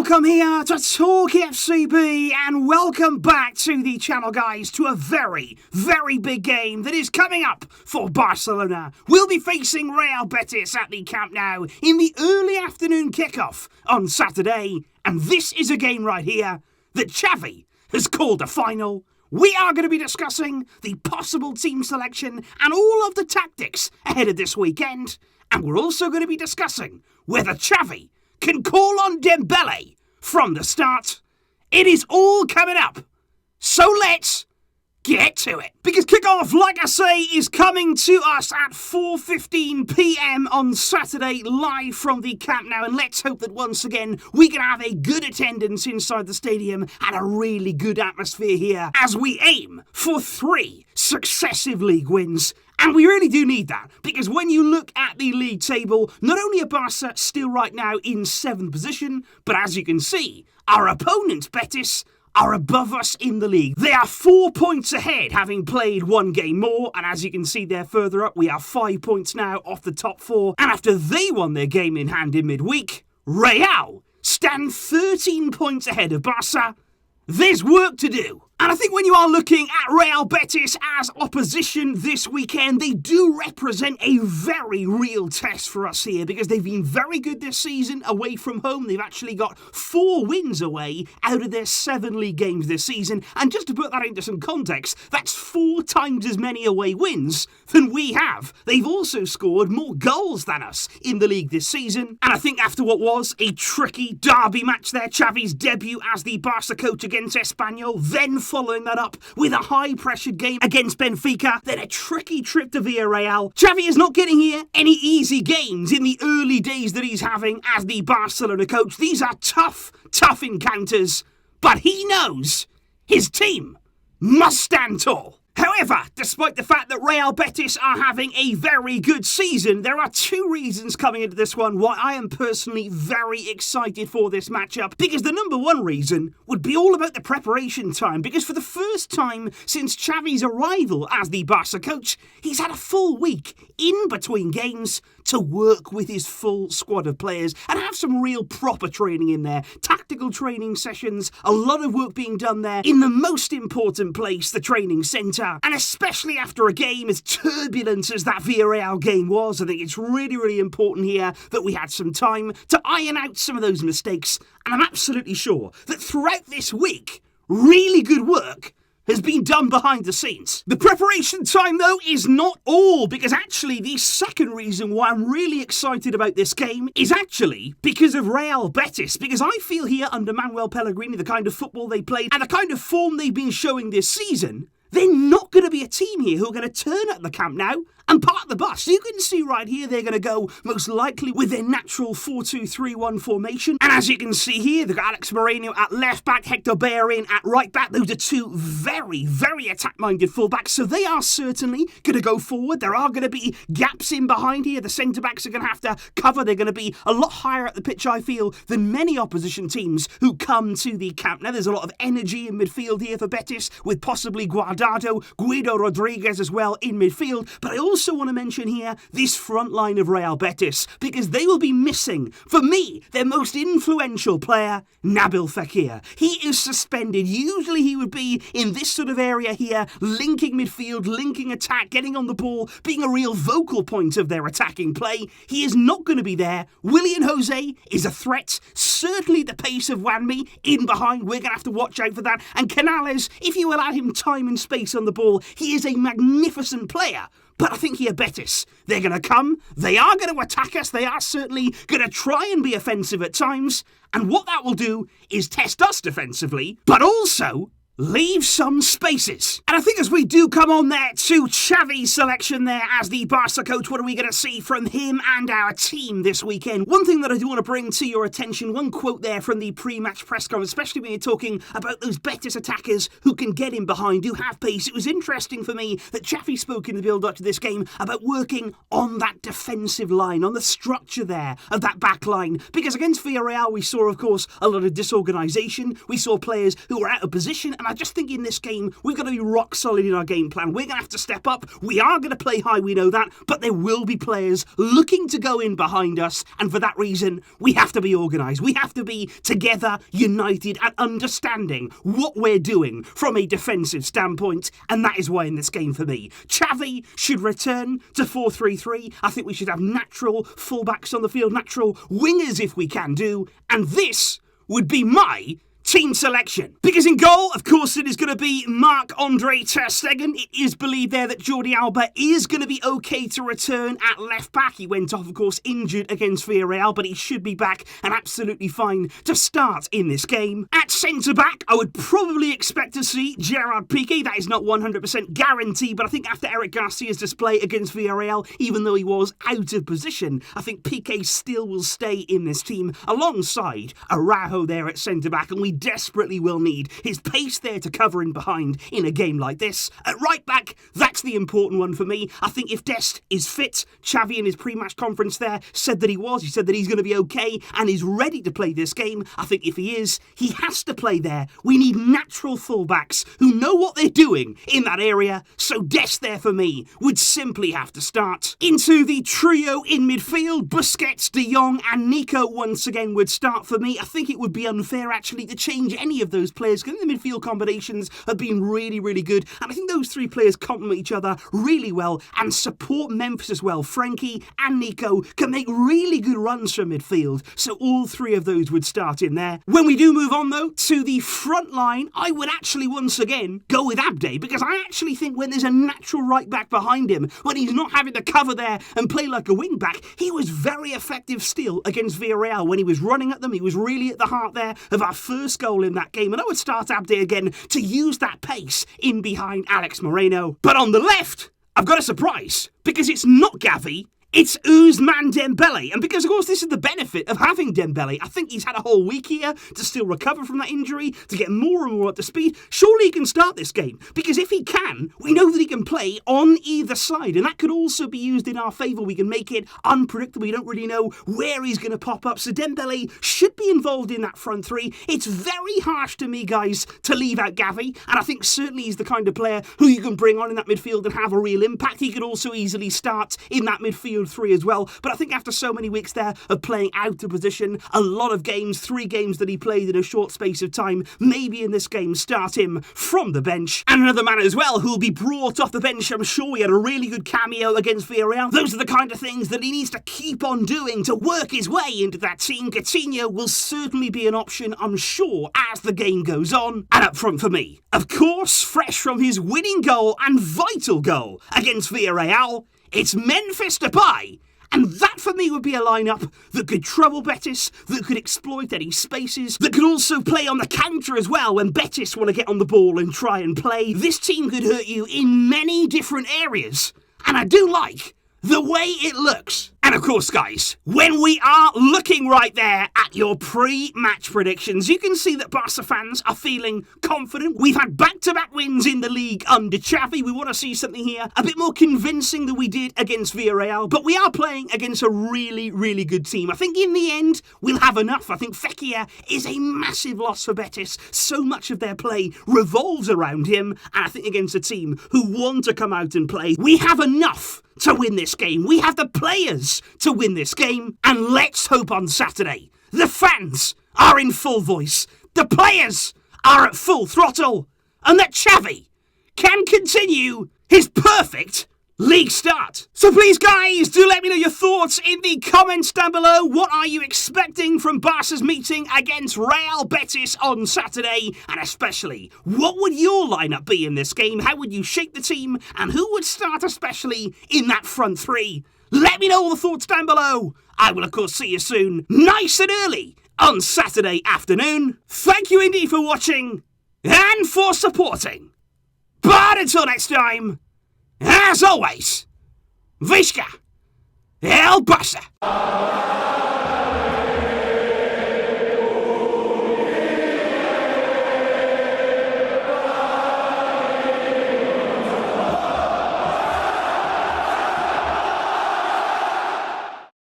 Welcome here to Talk FCB and welcome back to the channel, guys, to a very, very big game that is coming up for Barcelona. We'll be facing Real Betis at the Camp Nou in the early afternoon kickoff on Saturday, and this is a game right here that Xavi has called a final. We are going to be discussing the possible team selection and all of the tactics ahead of this weekend, and we're also going to be discussing whether Xavi can call on Dembélé from the start. It is all coming up, so let's get to it. Because kickoff, like I say, is coming to us at 4:15 p.m. on Saturday, live from the Camp Nou. And let's hope that once again we can have a good attendance inside the stadium and a really good atmosphere here as we aim for 3 successive league wins. And we really do need that, because when you look at the league table, not only are Barca still right now in 7th position, but as you can see, our opponent, Betis, are above us in the league. They are 4 points ahead, having played 1 game more, and as you can see there further up, we are 5 points now off the top 4, and after they won their game in hand in midweek, Real stand 13 points ahead of Barca. There's work to do. And I think when you are looking at Real Betis as opposition this weekend, they do represent a very real test for us here, because they've been very good this season away from home. They've actually got 4 wins away out of their 7 league games this season. And just to put that into some context, that's 4 times as many away wins than we have. They've also scored more goals than us in the league this season. And I think after what was a tricky derby match there, Xavi's debut as the Barca coach against Espanyol, then following that up with a high-pressured game against Benfica, then a tricky trip to Villarreal. Xavi is not getting here any easy games in the early days that he's having as the Barcelona coach. These are tough encounters, but he knows his team must stand tall. However, despite the fact that Real Betis are having a very good season, there are 2 reasons coming into this one why I am personally very excited for this matchup. Because the number 1 reason would be all about the preparation time. Because for the first time since Xavi's arrival as the Barca coach, he's had a full week in between games to work with his full squad of players and have some real proper training in there. Tactical training sessions, a lot of work being done there in the most important place, the training centre. And especially after a game as turbulent as that Villarreal game was, I think it's really, really important here that we had some time to iron out some of those mistakes. And I'm absolutely sure that throughout this week, really good work has been done behind the scenes. The preparation time, though, is not all, because actually the second reason why I'm really excited about this game is actually because of Real Betis, because I feel here under Manuel Pellegrini, the kind of football they played and the kind of form they've been showing this season, they're not going to be a team here who are going to turn at the Camp Nou and park the bus. You can see right here they're going to go most likely with their natural 4-2-3-1 formation. And as you can see here, they've got Alex Moreno at left back, Hector Bellerin at right back. Those are 2 very, very attack-minded fullbacks. So they are certainly going to go forward. There are going to be gaps in behind here. The centre-backs are going to have to cover. They're going to be a lot higher at the pitch, I feel, than many opposition teams who come to the Camp Nou. There's a lot of energy in midfield here for Betis, with possibly Guido Rodriguez as well in midfield. But I also want to mention here this front line of Real Betis, because they will be missing, for me, their most influential player, Nabil Fekir. He is suspended. Usually he would be in this sort of area here, linking midfield, linking attack, getting on the ball, being a real vocal point of their attacking play. He is not going to be there. Willian Jose is a threat. Certainly the pace of Wanmi in behind, we're going to have to watch out for that. And Canales, if you allow him time and space on the ball, he is a magnificent player. But I think here, Betis, they're going to come, they are going to attack us, they are certainly going to try and be offensive at times, and what that will do is test us defensively, but also leave some spaces. And I think as we do come on there to Xavi's selection there as the Barca coach, what are we going to see from him and our team this weekend? One thing that I do want to bring to your attention, one quote there from the pre-match press conference, especially when you're talking about those Betis attackers who can get in behind, who have pace. It was interesting for me that Xavi spoke in the build-up to this game about working on that defensive line, on the structure there of that back line. Because against Villarreal, we saw, of course, a lot of disorganisation. We saw players who were out of position, And I just think in this game, we've got to be rock solid in our game plan. We're going to have to step up. We are going to play high, we know that, but there will be players looking to go in behind us, and for that reason, we have to be organised. We have to be together, united, and understanding what we're doing from a defensive standpoint, and that is why in this game for me, Xavi should return to 4-3-3. I think we should have natural fullbacks on the field, natural wingers if we can do, and this would be my team selection. Because in goal, of course, it is going to be Marc-Andre ter Stegen. It is believed there that Jordi Alba is going to be okay to return at left back. He went off, of course, injured against Villarreal, but he should be back and absolutely fine to start in this game. At centre-back, I would probably expect to see Gerard Piqué. That is not 100% guaranteed, but I think after Eric Garcia's display against Villarreal, even though he was out of position, I think Piqué still will stay in this team alongside Araujo there at centre-back, and we desperately will need his pace there to cover in behind in a game like this. At right back, that's the important one for me. I think if Dest is fit, Xavi in his pre-match conference there said that he was. He said that he's going to be okay and is ready to play this game. I think if he is, he has to play there. We need natural fullbacks who know what they're doing in that area, so Dest there for me would simply have to start. Into the trio in midfield, Busquets, De Jong and Nico once again would start for me. I think it would be unfair actually to change any of those players because the midfield combinations have been really, really good, and I think those three players complement each other really well and support Memphis as well. Frankie and Nico can make really good runs from midfield, so all three of those would start in there. When we do move on though to the front line, I would actually once again go with Abde, because I actually think when there's a natural right back behind him, when he's not having to cover there and play like a wing back, he was very effective still against Villarreal. When he was running at them, he was really at the heart there of our first goal in that game, and I would start Abde again to use that pace in behind Alex Moreno. But on the left, I've got a surprise, because it's not Gavi, it's Ousmane Dembélé. And because, of course, this is the benefit of having Dembélé. I think he's had a whole week here to still recover from that injury, to get more and more up to speed. Surely he can start this game, because if he can, we know that he can play on either side, and that could also be used in our favour. We can make it unpredictable. We don't really know where he's going to pop up, so Dembélé should be involved in that front three. It's very harsh to me, guys, to leave out Gavi, and I think certainly he's the kind of player who you can bring on in that midfield and have a real impact. He could also easily start in that midfield three as well, but I think after so many weeks there of playing out of position, a lot of games, 3 games that he played in a short space of time, maybe in this game start him from the bench. And another man as well who will be brought off the bench. I'm sure he had a really good cameo against Villarreal. Those are the kind of things that he needs to keep on doing to work his way into that team. Coutinho will certainly be an option, I'm sure, as the game goes on. And up front for me, of course, fresh from his winning goal and vital goal against Villarreal, it's Memphis Depay. And that, for me, would be a lineup that could trouble Betis, that could exploit any spaces, that could also play on the counter as well when Betis want to get on the ball and try and play. This team could hurt you in many different areas, and I do like the way it looks. And of course, guys, when we are looking right there at your pre-match predictions, you can see that Barca fans are feeling confident. We've had back-to-back wins in the league under Xavi. We want to see something here a bit more convincing than we did against Villarreal, but we are playing against a really, really good team. I think in the end, we'll have enough. I think Fekir is a massive loss for Betis. So much of their play revolves around him, and I think against a team who want to come out and play, we have enough to win this game. We have the players to win this game, and let's hope on Saturday the fans are in full voice, the players are at full throttle, and that Xavi can continue his perfect league start. So please, guys, do let me know your thoughts in the comments down below. What are you expecting from Barca's meeting against Real Betis on Saturday? And especially, what would your lineup be in this game? How would you shape the team? And who would start especially in that front three? Let me know all the thoughts down below. I will, of course, see you soon, nice and early on Saturday afternoon. Thank you indeed for watching and for supporting. But until next time, as always, Visca El Barça.